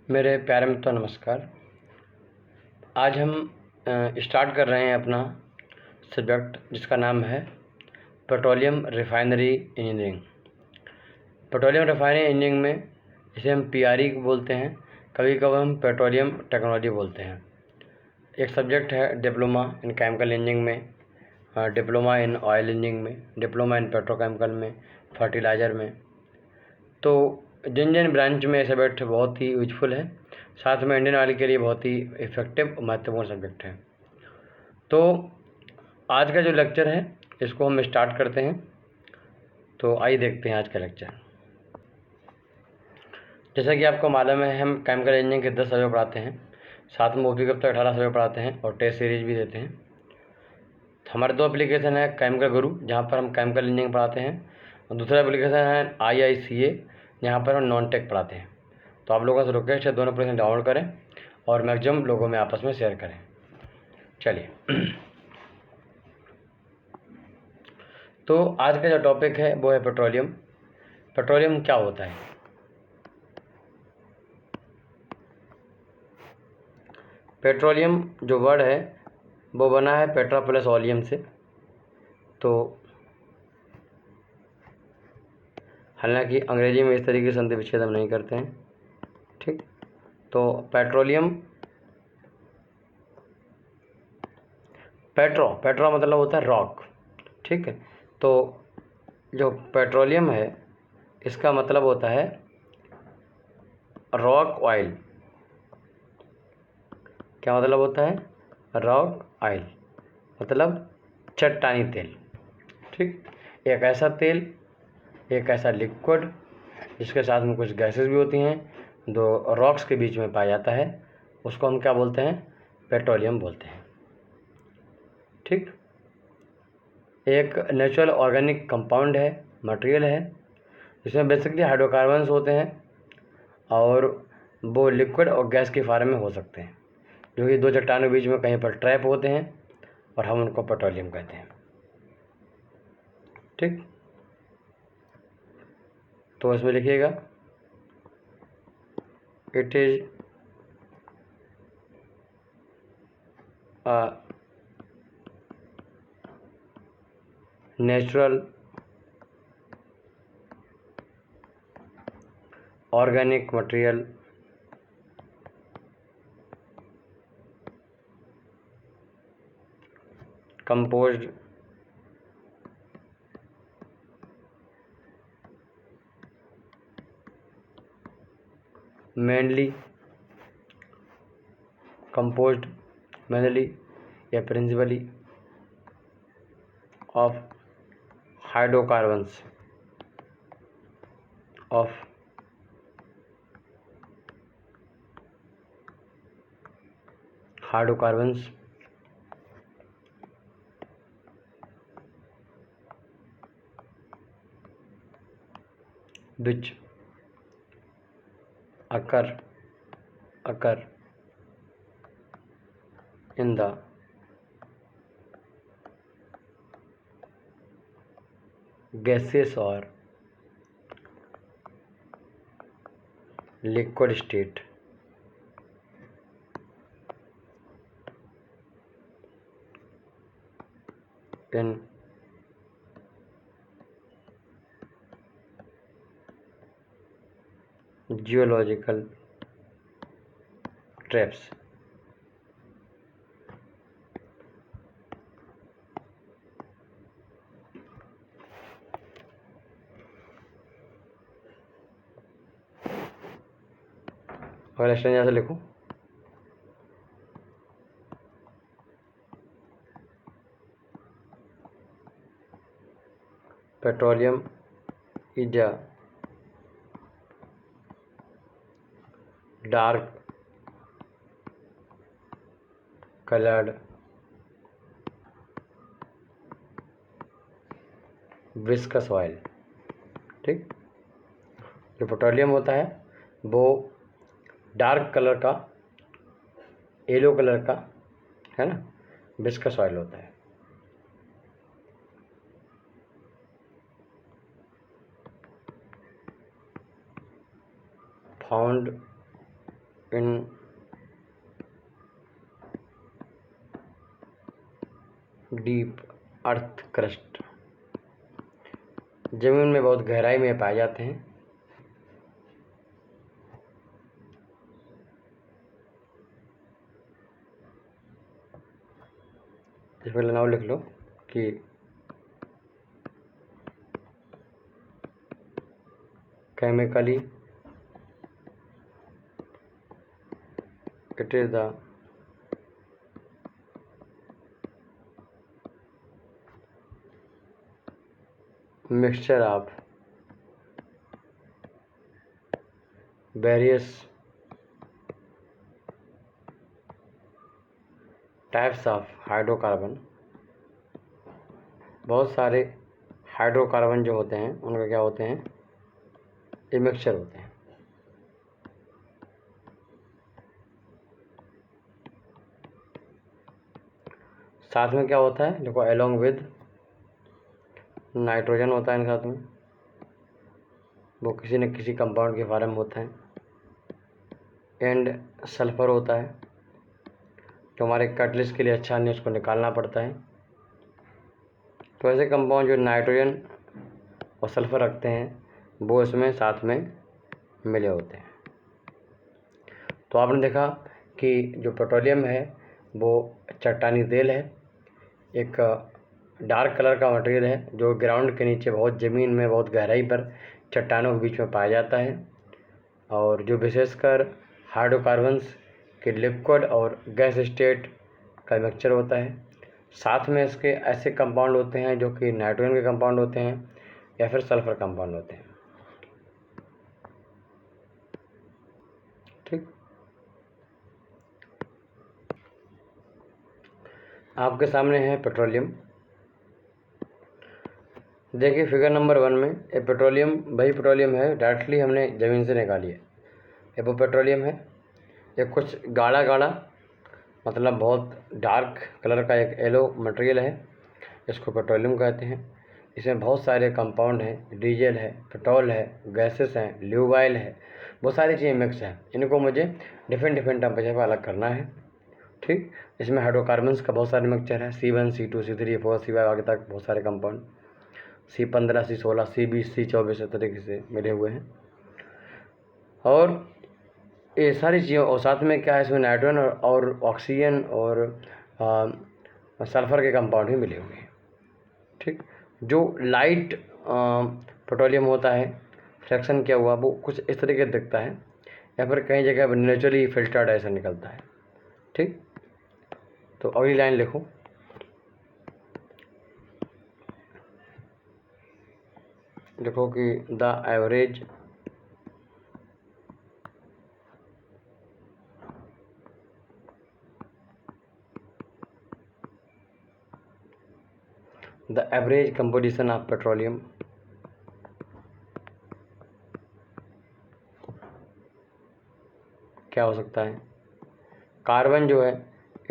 मेरे प्यारे मित्रों नमस्कार। आज हम स्टार्ट कर रहे हैं अपना सब्जेक्ट जिसका नाम है petroleum refinery engineering. Petroleum refinery engineering में इसे हम पीआरई बोलते हैं, कभी कभी हम पेट्रोलियम टेक्नोलॉजी बोलते हैं। एक सब्जेक्ट है डिप्लोमा इन केमिकल इंजीनियरिंग में, डिप्लोमा इन ऑयल इंजीनियरिंग में, डिप्लोमा इन पेट्रोकेमिकल में, फर्टिलाइज़र में। तो जिन ब्रांच में सब्जेक्ट बहुत ही यूजफुल है, साथ में इंडियन ऑयल के लिए बहुत ही इफ़ेक्टिव महत्वपूर्ण सब्जेक्ट है। तो आज का जो लेक्चर है इसको हम स्टार्ट करते हैं। तो आइए देखते हैं आज का लेक्चर। जैसा कि आपको मालूम है, हम केमिकल इंजीनियरिंग के 10 सब्जेक्ट पढ़ाते हैं, साथ में ओपी कब तक 18 सब्जेक्ट पढ़ाते हैं और टेस्ट सीरीज भी देते हैं। हमारे 2 एप्लीकेशन है, केमिकल गुरु जहाँ पर हम केमिकल इंजीनियरिंग पढ़ाते हैं, और दूसरा एप्लीकेशन है IICA जहाँ पर हम नॉन टेक पढ़ाते हैं। तो आप लोगों से रिक्वेस्ट है दोनों एप्लीकेशन डाउनलोड करें और मैक्सिमम लोगों में आपस में शेयर करें। चलिए तो आज का जो टॉपिक है वो है पेट्रोलियम। पेट्रोलियम क्या होता है? पेट्रोलियम जो वर्ड है वो बना है पेट्रा प्लस ओलियम से। तो हालांकि अंग्रेजी में इस तरीके से संधि विच्छेद हम नहीं करते हैं, ठीक। तो पेट्रोलियम, पेट्रो मतलब होता है रॉक, ठीक है। तो जो पेट्रोलियम है इसका मतलब होता है रॉक ऑयल। क्या मतलब होता है? रॉक ऑयल मतलब चट्टानी तेल, ठीक। एक ऐसा तेल, एक ऐसा लिक्विड जिसके साथ में कुछ गैसेस भी होती हैं, जो रॉक्स के बीच में पाया जाता है, उसको हम क्या बोलते हैं? पेट्रोलियम बोलते हैं, ठीक। एक नेचुरल ऑर्गेनिक कंपाउंड है, मटेरियल है, जिसमें बेसिकली हाइड्रोकार्बन्स होते हैं और वो लिक्विड और गैस के फॉर्म में हो सकते हैं, जो कि 2 चट्टानों के बीच में कहीं पर ट्रैप होते हैं और हम उनको पेट्रोलियम कहते हैं, ठीक। तो इसमें लिखिएगा it is natural organic material composed mainly या principally of hydrocarbons which occur in the gaseous or liquid state in geological traps। और एक्सटेंशन यहाँ से लिखूं, petroleum is a dark coloured viscous oil, ठीक। जो पेट्रोलियम होता है वो डार्क कलर का, येलो कलर का, है ना, विस्कस ऑयल होता है। Found in deep earth crust, जमीन में बहुत गहराई में पाए जाते हैं। इस पर नाम लिख लो कि chemically it is the mixture of various types of hydrocarbon. बहुत सारे हाइड्रोकार्बन जो होते हैं उनका क्या होते हैं, ये मिक्सचर होते हैं। साथ में क्या होता है, देखो एलोंग विद नाइट्रोजन होता है, इनके साथ में वो किसी न किसी कंपाउंड के फॉर्म में होता है। एंड सल्फर होता है, जो हमारे कैटलिस्ट के लिए अच्छा नहीं, उसको निकालना पड़ता है। तो ऐसे कंपाउंड जो नाइट्रोजन और सल्फर रखते हैं वो इसमें साथ में मिले होते हैं। तो आपने देखा कि जो पेट्रोलियम है वो चट्टानी तेल है, एक डार्क कलर का मटेरियल है जो ग्राउंड के नीचे बहुत ज़मीन में बहुत गहराई पर चट्टानों के बीच में पाया जाता है, और जो विशेषकर हाइड्रोकार्बन्स के लिक्विड और गैस स्टेट का मिक्सचर होता है। साथ में इसके ऐसे कंपाउंड होते हैं जो कि नाइट्रोजन के कंपाउंड होते हैं या फिर सल्फर कंपाउंड होते हैं। ठीक, आपके सामने है पेट्रोलियम। देखिए फिगर नंबर 1 में ये पेट्रोलियम वही पेट्रोलियम है, डायरेक्टली हमने ज़मीन से निकाली है। ये वो पेट्रोलियम है, ये कुछ गाढ़ा गाढ़ा मतलब बहुत डार्क कलर का एक येलो मटेरियल है, इसको पेट्रोलियम कहते हैं। इसमें बहुत सारे कंपाउंड हैं, डीजल है, पेट्रोल है, गैसेस हैं, ल्यूब ऑयल है, बहुत सारी चीज़ें मिक्स हैं। इनको मुझे डिफरेंट टेम्परेचर पर अलग करना है। ठीक, इसमें हाइड्रोकार्बन्स का बहुत सारे मिक्सचर है, C1 C2 C3 4 C5 आगे तक बहुत सारे compound, C15 C16 C20 C24 इस तरीके से मिले हुए हैं। और ये सारी चीज़ें, और साथ में क्या है इसमें नाइट्रोजन और ऑक्सीजन और सल्फर के कंपाउंड भी मिले हुए हैं। ठीक, जो लाइट पेट्रोलियम होता है फ्रैक्शन किया हुआ वो कुछ इस तरीके दिखता है, या फिर कई जगह नेचुरली फिल्टर्ड ऐसा निकलता है। ठीक, तो अगली लाइन लिखो, देखो कि the average composition of petroleum क्या हो सकता है। कार्बन जो है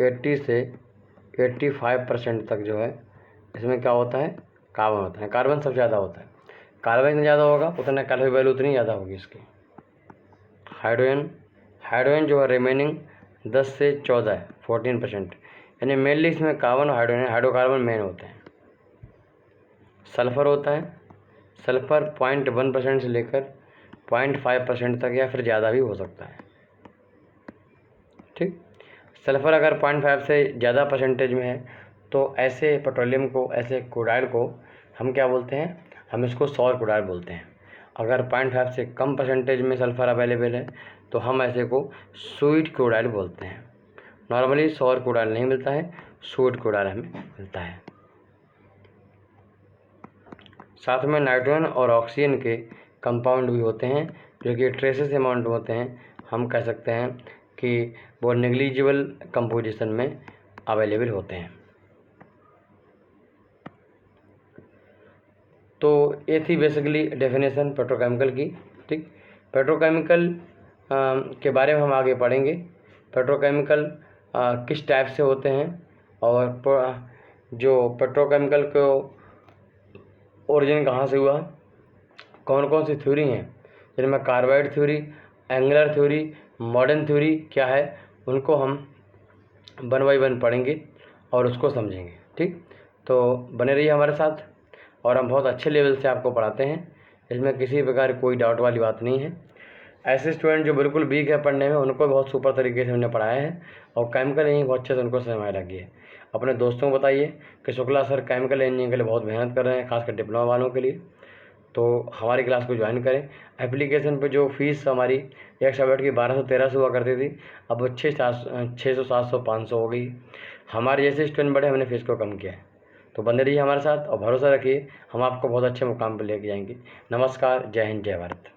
80 से 85% तक जो है इसमें क्या होता है, कार्बन होता है। कार्बन सबसे ज़्यादा होता है, कार्बन जितना ज़्यादा होगा उतना कैलोरी वैल्यू उतनी ज़्यादा होगी इसकी। हाइड्रोजन जो है रिमेनिंग 10 से 14 है, 14%, यानी मेनली इसमें कार्बन और हाइड्रोकार्बन मेन होते हैं। सल्फ़र होता है, सल्फ़र 0.1% से लेकर 0.5% तक या फिर ज़्यादा भी हो सकता है। ठीक, सल्फ़र अगर 0.5 से ज़्यादा परसेंटेज में है तो ऐसे पेट्रोलियम को, ऐसे क्रूड ऑयल को हम क्या बोलते हैं, हम इसको सौर क्रूड ऑयल बोलते हैं। अगर 0.5 से कम परसेंटेज में सल्फ़र अवेलेबल है तो हम ऐसे को स्वीट क्रूड ऑयल बोलते हैं। नॉर्मली सौर क्रूड ऑयल नहीं मिलता है, स्वीट क्रूड ऑयल हमें मिलता है। साथ में नाइट्रोजन और ऑक्सीजन के कंपाउंड भी होते हैं जो कि ट्रेसेस अमाउंट होते हैं, हम कह सकते हैं कि वो नेग्लिजिबल कंपोजिशन में अवेलेबल होते हैं। तो ये थी बेसिकली डेफिनेशन पेट्रोकेमिकल की। ठीक, पेट्रोकेमिकल के बारे में हम आगे पढ़ेंगे। पेट्रोकेमिकल किस टाइप से होते हैं, और जो पेट्रोकेमिकल को ओरिजिन कहाँ से हुआ, कौन कौन सी थ्योरी हैं जिनमें carbide theory, angular theory, modern theory क्या है उनको हम 1 बाय 1 पढ़ेंगे और उसको समझेंगे। ठीक, तो बने रहिए हमारे साथ, और हम बहुत अच्छे लेवल से आपको पढ़ाते हैं, इसमें किसी प्रकार कोई डाउट वाली बात नहीं है। ऐसे स्टूडेंट जो बिल्कुल वीक है पढ़ने में, उनको बहुत सुपर तरीके से हमने पढ़ाया है और केमिकल इंजीनियरिंग बहुत अच्छे से उनको समझ लगी है। अपने दोस्तों को बताइए कि शुक्ला सर केमिकल इंजीनियरिंग के लिए बहुत मेहनत कर रहे हैं, खासकर डिप्लोमा वालों के लिए, तो हमारी क्लास को ज्वाइन करें। एप्लीकेशन पे जो फीस हमारी एक सब्जेक्ट की 1200-1300 हुआ करती थी, अब वो 600, 700, 500 हो गई। हमारे जैसे स्टूडेंट बड़े, हमने फीस को कम किया है। तो बने रहिए हमारे साथ और भरोसा रखिए, हम आपको बहुत अच्छे मुकाम पर लेके जाएंगे। नमस्कार, जय हिंद, जय भारत।